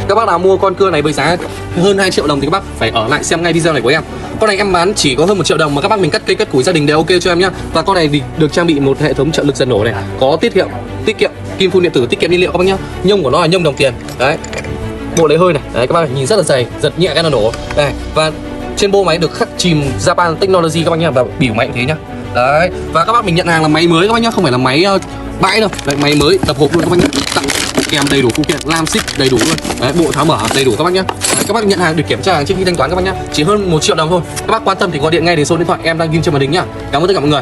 Các bác nào mua con cưa này với giá hơn 2 triệu đồng thì các bác phải ở lại xem ngay video này của em. Con này em bán chỉ có hơn 1 triệu đồng mà các bác mình cắt cây cắt củi gia đình đều ok cho em nhá. Và con này thì được trang bị một hệ thống trợ lực giật nổ này, có tiết kiệm kim phun điện tử, tiết kiệm nhiên liệu các bác nhá. Nhông của nó là nhông đồng tiền. Đấy. Bộ lấy hơi này. Đấy các bác nhìn rất là dày, giật nhẹ cái là nổ. Đây, và trên bộ máy được khắc chìm Japan Technology các bác nhá, và biểu máy thế nhá. Đấy, và các bác mình nhận hàng là máy mới các bác nhá, không phải là máy bãi đâu. Đấy, máy mới tập hộp luôn các bác nhá. Tặng kèm đầy đủ phụ kiện, lam xích đầy đủ luôn. Đấy, bộ tháo mở đầy đủ các bác nhá. Đấy, các bác nhận hàng được kiểm tra hàng trước khi thanh toán các bác nhá. Chỉ hơn 1 triệu đồng thôi. Các bác quan tâm thì gọi điện ngay đến số điện thoại em đang ghi trên màn hình nhá. Cảm ơn tất cả mọi người.